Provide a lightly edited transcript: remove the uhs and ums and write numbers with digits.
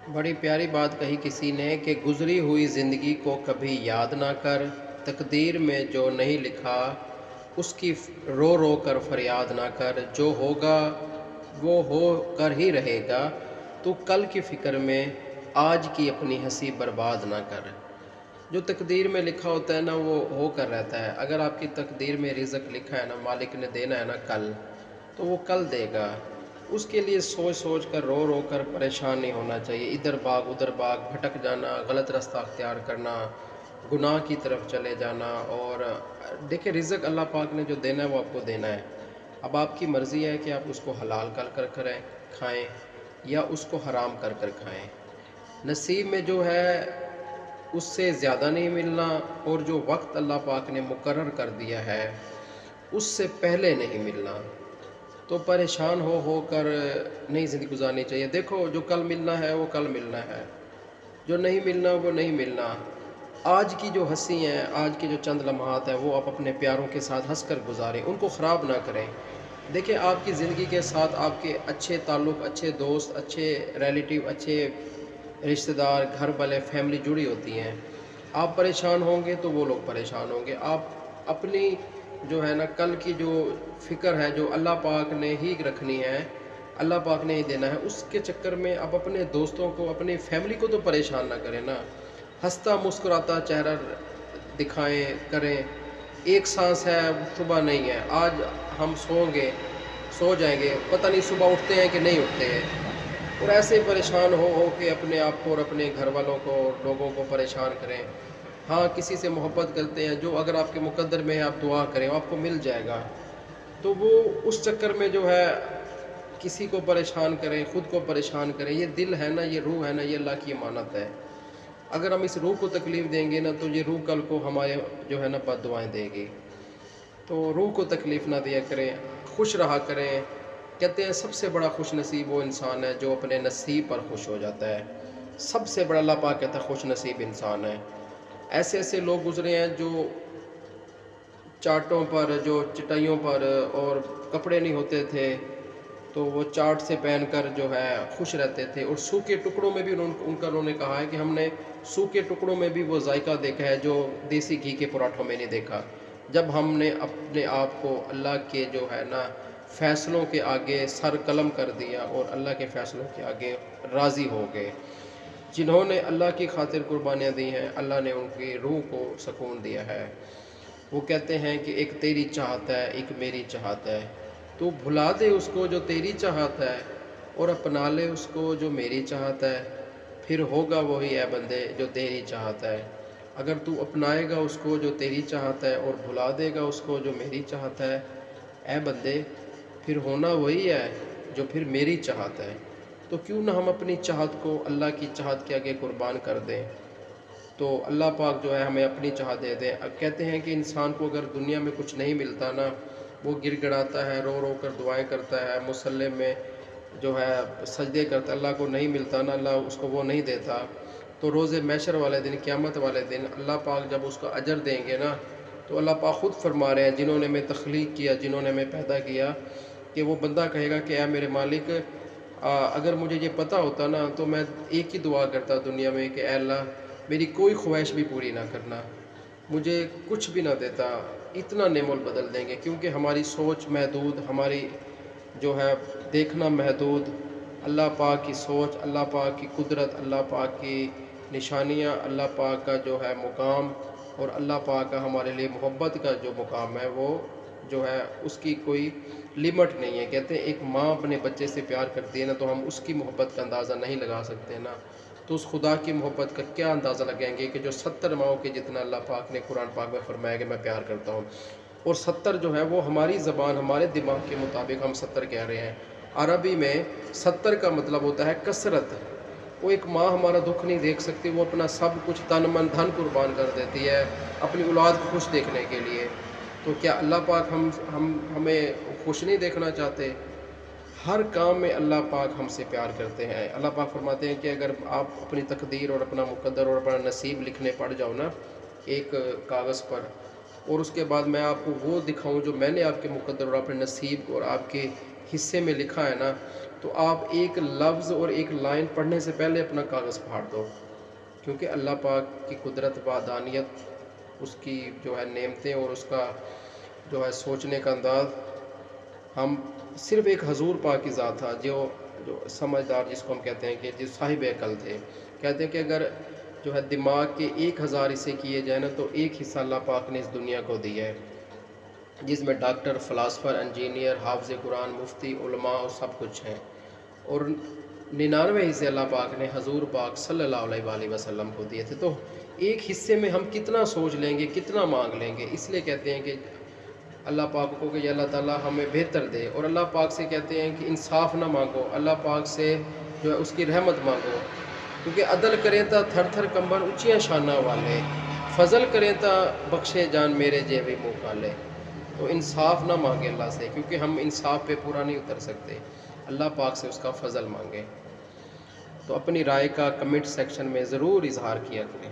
بڑی پیاری بات کہی کسی نے کہ گزری ہوئی زندگی کو کبھی یاد نہ کر، تقدیر میں جو نہیں لکھا اس کی رو رو کر فریاد نہ کر، جو ہوگا وہ ہو کر ہی رہے گا، تو کل کی فکر میں آج کی اپنی ہنسی برباد نہ کر۔ جو تقدیر میں لکھا ہوتا ہے نا وہ ہو کر رہتا ہے۔ اگر آپ کی تقدیر میں رزق لکھا ہے نا، مالک نے دینا ہے نا کل، تو وہ کل دے گا۔ اس کے لیے سوچ سوچ کر رو رو کر پریشان نہیں ہونا چاہیے، ادھر بھاگ ادھر بھاگ بھٹک جانا، غلط راستہ اختیار کرنا، گناہ کی طرف چلے جانا۔ اور دیکھیں رزق اللہ پاک نے جو دینا ہے وہ آپ کو دینا ہے۔ اب آپ کی مرضی ہے کہ آپ اس کو حلال کر کر کریں کھائیں یا اس کو حرام کر کر کھائیں۔ نصیب میں جو ہے اس سے زیادہ نہیں ملنا، اور جو وقت اللہ پاک نے مقرر کر دیا ہے اس سے پہلے نہیں ملنا۔ تو پریشان ہو کر نہیں زندگی گزارنی چاہیے۔ دیکھو جو کل ملنا ہے وہ کل ملنا ہے، جو نہیں ملنا وہ نہیں ملنا۔ آج کی جو ہنسی ہیں، آج کے جو چند لمحات ہیں، وہ آپ اپنے پیاروں کے ساتھ ہنس کر گزاریں، ان کو خراب نہ کریں۔ دیکھیں آپ کی زندگی کے ساتھ آپ کے اچھے تعلق، اچھے دوست، اچھے ریلیٹیو، اچھے رشتہ دار، گھر والے، فیملی جڑی ہوتی ہیں۔ آپ پریشان ہوں گے تو وہ لوگ پریشان ہوں گے۔ آپ اپنی جو ہے نا کل کی جو فکر ہے جو اللہ پاک نے ہی رکھنی ہے، اللہ پاک نے ہی دینا ہے، اس کے چکر میں آپ اپنے دوستوں کو، اپنی فیملی کو تو پریشان نہ کریں نا۔ ہنستا مسکراتا چہرہ دکھائیں کریں۔ ایک سانس ہے، صبح نہیں ہے، آج ہم سو جائیں گے، پتہ نہیں صبح اٹھتے ہیں کہ نہیں اٹھتے ہیں۔ اور ایسے پریشان ہو کے اپنے آپ کو اور اپنے گھر والوں کو اور لوگوں کو پریشان کریں۔ ہاں کسی سے محبت کرتے ہیں، جو اگر آپ کے مقدر میں ہے آپ دعا کریں آپ کو مل جائے گا، تو وہ اس چکر میں جو ہے کسی کو پریشان کریں، خود کو پریشان کریں۔ یہ دل ہے نا، یہ روح ہے نا، یہ اللہ کی امانت ہے۔ اگر ہم اس روح کو تکلیف دیں گے نا تو یہ روح کل کو ہمارے جو ہے نا بد دعائیں دے گی۔ تو روح کو تکلیف نہ دیا کریں، خوش رہا کریں۔ کہتے ہیں سب سے بڑا خوش نصیب وہ انسان ہے جو اپنے نصیب پر خوش ہو جاتا ہے۔ سب سے بڑا اللہ پاک کہتا ہے خوش نصیب انسان ہے۔ ایسے ایسے لوگ گزرے ہیں جو چاٹوں پر، جو چٹائیوں پر، اور کپڑے نہیں ہوتے تھے تو وہ چاٹ سے پہن کر جو ہے خوش رہتے تھے، اور سوکھے ٹکڑوں میں بھی انہوں نے کہا ہے کہ ہم نے سوکھے ٹکڑوں میں بھی وہ ذائقہ دیکھا ہے جو دیسی گھی کے پراٹھوں میں نہیں دیکھا۔ جب ہم نے اپنے آپ کو اللہ کے جو ہے نا فیصلوں کے آگے سر قلم کر دیا اور اللہ کے فیصلوں کے آگے راضی ہو گئے۔ جنہوں نے اللہ کی خاطر قربانیاں دی ہیں، اللہ نے ان کی روح کو سکون دیا ہے۔ وہ کہتے ہیں کہ ایک تیری چاہت ہے، ایک میری چاہت ہے، تو بھلا دے اس کو جو تیری چاہت ہے اور اپنا لے اس کو جو میری چاہت ہے، پھر ہوگا وہی اے بندے جو تیری چاہت ہے۔ اگر تو اپنائے گا اس کو جو تیری چاہت ہے اور بھلا دے گا اس کو جو میری چاہت ہے، اے بندے پھر ہونا وہی ہے جو پھر میری چاہت ہے۔ تو کیوں نہ ہم اپنی چاہت کو اللہ کی چاہت کے آگے قربان کر دیں، تو اللہ پاک جو ہے ہمیں اپنی چاہت دے دیں۔ اب کہتے ہیں کہ انسان کو اگر دنیا میں کچھ نہیں ملتا نا، وہ گر گڑاتا ہے، رو رو کر دعائیں کرتا ہے، مصلی میں جو ہے سجدے کرتا ہے، اللہ کو نہیں ملتا نا، اللہ اس کو وہ نہیں دیتا، تو روز محشر والے دن، قیامت والے دن اللہ پاک جب اس کا اجر دیں گے نا، تو اللہ پاک خود فرما رہے ہیں جنہوں نے ہمیں تخلیق کیا، جنہوں نے ہمیں پیدا کیا، کہ وہ بندہ کہے گا کہ اے میرے مالک، اگر مجھے یہ پتہ ہوتا نا تو میں ایک ہی دعا کرتا دنیا میں کہ اے اللہ میری کوئی خواہش بھی پوری نہ کرنا، مجھے کچھ بھی نہ دیتا، اتنا نعم بدل دیں گے، کیونکہ ہماری سوچ محدود، ہماری جو ہے دیکھنا محدود۔ اللہ پاک کی سوچ، اللہ پاک کی قدرت، اللہ پاک کی نشانیاں، اللہ پاک کا جو ہے مقام، اور اللہ پاک کا ہمارے لیے محبت کا جو مقام ہے وہ جو ہے اس کی کوئی لمٹ نہیں ہے۔ کہتے ہیں ایک ماں اپنے بچے سے پیار کرتی ہے نا، تو ہم اس کی محبت کا اندازہ نہیں لگا سکتے نا، تو اس خدا کی محبت کا کیا اندازہ لگائیں گے کہ جو 70 ماؤں کے جتنا اللہ پاک نے قرآن پاک میں فرمایا کہ میں پیار کرتا ہوں۔ اور 70 جو ہے وہ ہماری زبان، ہمارے دماغ کے مطابق ہم 70 کہہ رہے ہیں۔ عربی میں 70 کا مطلب ہوتا ہے کثرت۔ وہ ایک ماں ہمارا دکھ نہیں دیکھ سکتی، وہ اپنا سب کچھ تن من دھن قربان کر دیتی ہے اپنی اولاد کو خوش دیکھنے کے لیے۔ تو کیا اللہ پاک ہمیں خوش نہیں دیکھنا چاہتے؟ ہر کام میں اللہ پاک ہم سے پیار کرتے ہیں۔ اللہ پاک فرماتے ہیں کہ اگر آپ اپنی تقدیر اور اپنا مقدر اور اپنا نصیب لکھنے پڑ جاؤ نا ایک کاغذ پر، اور اس کے بعد میں آپ کو وہ دکھاؤں جو میں نے آپ کے مقدر اور اپنے نصیب اور آپ کے حصے میں لکھا ہے نا، تو آپ ایک لفظ اور ایک لائن پڑھنے سے پہلے اپنا کاغذ پھاڑ دو، کیونکہ اللہ پاک کی قدرت وحدانیت، اس کی جو ہے نعمتیں اور اس کا جو ہے سوچنے کا انداز، ہم صرف ایک حضور پاک کی ذات تھا جو سمجھدار، جس کو ہم کہتے ہیں کہ جو صاحب عقل تھے، کہتے ہیں کہ اگر جو ہے دماغ کے 1000 حصے کیے جائیں نا تو ایک حصہ اللہ پاک نے اس دنیا کو دیا ہے، جس میں ڈاکٹر، فلاسفر، انجینئر، حافظ قرآن، مفتی، علماء اور سب کچھ ہیں، اور 99 حصے اللہ پاک نے حضور پاک صلی اللہ علیہ وآلہ وسلم کو دیے تھے۔ تو ایک حصے میں ہم کتنا سوچ لیں گے، کتنا مانگ لیں گے، اس لیے کہتے ہیں کہ اللہ پاک کو کہ اللہ تعالیٰ ہمیں بہتر دے، اور اللہ پاک سے کہتے ہیں کہ انصاف نہ مانگو، اللہ پاک سے جو ہے اس کی رحمت مانگو، کیونکہ عدل کریں تا تھر تھر کمبر اونچیاں شانہ والے، فضل کریں تا بخشے جان میرے جیوی منہ کالے۔ تو انصاف نہ مانگے اللہ سے، کیونکہ ہم انصاف پہ پورا نہیں اتر سکتے، اللہ پاک سے اس کا فضل مانگے۔ تو اپنی رائے کا کمنٹ سیکشن میں ضرور اظہار کیا کریں۔